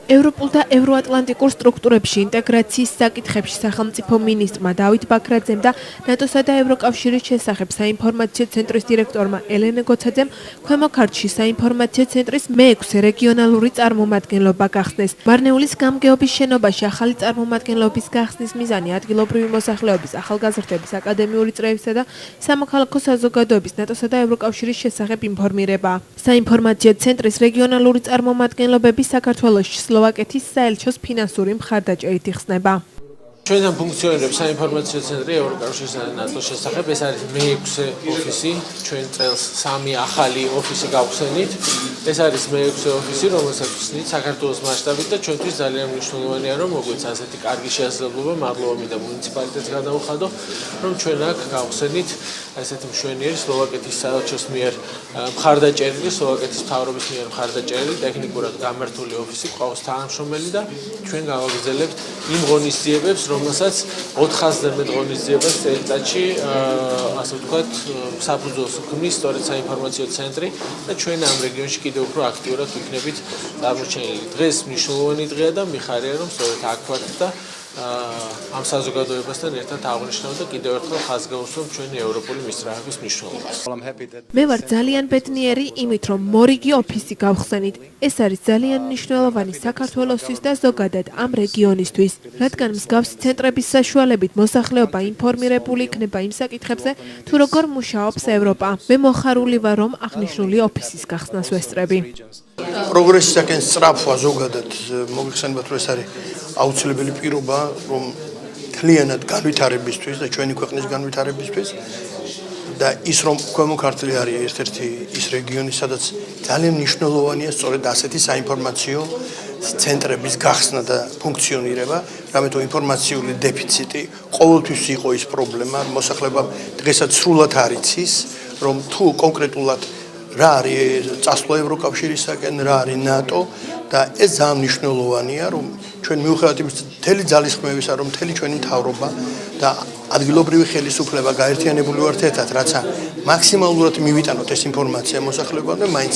ევროპულ და ევროატლანტიკურ სტრუქტურებში ინტეგრაციის საკითხებში სახელმწიფო მინისტრმა დავით ბაქრაძემ და ნატოსა და ევროკავშირის შესახებ საინფორმაციო ცენტრის დირექტორმა ელენე გოცაძემ ქვემო ქართლში საინფორმაციო ცენტრის მე-6 რეგიონალური წარმომადგენლობა გახსნეს. მარნეულის გამგეობის შენობაში ახალი წარმომადგენლობის გახსნის მიზანი ადგილობრივი მოსახლეობის, ახალგაზრდების, აკადემიური წრეებისა და სამოქალაქო საზოგადოების ნატოსა და ევროკავშირის შესახებ ინფორმირებაა. საინფორმაციო ცენტრის რეგიონალური წარმომადგენლობები საქართველოში სლოვაკეთის საელჩოს ფინანსური მხარდაჭერით იხსნება. ჩვენთან ფუნქციონირებს საინფორმაციო ცენტრი ევროკავშირისა და ნატოს შესახებ. ეს არის მე-6 ოფისი. ჩვენ წელს 3 ახალი ოფისი გავხსენით. ეს არის მე-6 ოფისი, რომელსაც ვხსნით საქართველოს მასშტაბით და ჩვენთვის ძალიან მნიშვნელოვანია, რომ მოგვეც ასეთი კარგი შესაძლებლობა, მადლობა მინდა მუნიციპალიტეტს გადავუხადო, რომ ჩვენ აქ გავხსენით ესეთი მშვენიერი სლოვაკეთის საელჩოს მიერ მხარდაჭერილი, სლოვაკეთის მთავრობის მიერ მხარდაჭერილი, ტექნიკურად გამართული ოფისი, ყავს თანამშრომელი და ჩვენ გავაგრძელებთ იმ ღონისძიებებს, რომელსაც 400-ზე მეტ ღონისძიებას წელიწადში, ასე ვთქვათ, საფუძველს ქმნის სწორედ საინფორმაციო ცენტრი და ჩვენ ამ რეგიონში კიდევ უფრო აქტიურად ვიქნებით წარმოჩენილი. დღეს მნიშვნელოვანი დღეა და მიხარია, რომ სწორედ აქ ვართ და ამ საზოგადოებასთან ერთად აღნიშნავ და კიდევ ერთხელ ხაზგაუსვამ ჩვენი ევროპული მისწრაფების მნიშვნელობას. მე ვარ ძალიან ბედნიერი იმით, რომ მორიგი ოფისი გავხსენით. ეს არის ძალიან მნიშვნელოვანი საქართველოსთვის და ზოგადად ამ რეგიონისთვის, რადგან მსგავსი ცენტრების საშუალებით მოსახლეობა ინფორმირებული იქნება იმ საკითხებზე, თუ როგორ მუშაობს ევროპა. მე მოხარული ვარ, რომ აღნიშნული ოფისის გახსნას ვესწრები. პროგრესისაკენ სწრაფვა ზოგადად მოგიხსენებათ, რომ ეს არის აუცილებელი პირობა, რომ მთლიანად განვითარებისთვის და ჩვენი ქვეყნის განვითარებისთვის და ის რომ ქვემო ქართლი არის ერთ-ერთი ის რეგიონი, სადაც ძალიან მნიშვნელოვანია სწორედ ასეთი საინფორმაციო ცენტრების გახსნა და ფუნქციონირება, რამე თუ ინფორმაციული დეფიციტი ყოველთვის იყო ის პრობლემა, მოსახლეობა დღესაც სრულად არ იცის, რომ თუ კონკრეტულად რა არის წასვლა ევროკავშირისაკენ, რა არის ნატო და ეს ძალიან მნიშვნელოვანია, რომ ჩვენ მიუხედავად იმის მთელი ძალისხმევისა, რომ მთელი ჩვენი მთავრობა და ადგილობრივი ხელისუფლება გაერთიანებული ვართ ერთად, რაც მაქსიმალურად მივიტანოთ ეს ინფორმაცია მოსახლეობამ და მაინც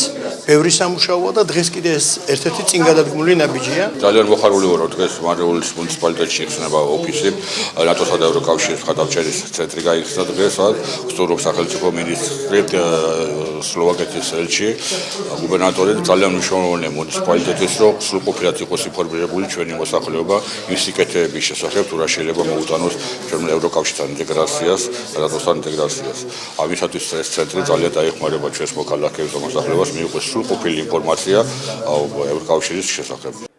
ბევრი სამუშაოა და დღეს კიდე ეს ერთ-ერთი წინ გადადგმული ნაბიჯია. ძალიან მოხარული ვარ, რომ დღეს მარნეულის მუნიციპალიტეტში იხსნება ოფისი, ნატოსა და ევროკავშირის მხარდაჭერის ცენტრი გაიხსნა დღეს, ვსწავლობ სახელმწიფო მინისტრი, სლოვაკეთის ელჩი, გუბერნატორი. ძალიან მნიშვნელოვანია მუნიციპალიტეტის, რომ სრულყოფილად იყოს ინფორმირებული ჩვენი მოსახლეობა იმ სიკეთეების შესახებ, თუ რა შეიძლება მოუტანოს ჩვენ ევროკავშირთან ინტეგრაციას, ნატოსთან ინტეგრაციას. ამისათვის ეს ცენტრი ძალიან დაეხმარება ჩვენს მოქალაქეებს და მოსახლეობას, მიიღოს სრულყოფილი ინფორმაცია ევროკავშირის შესახებ.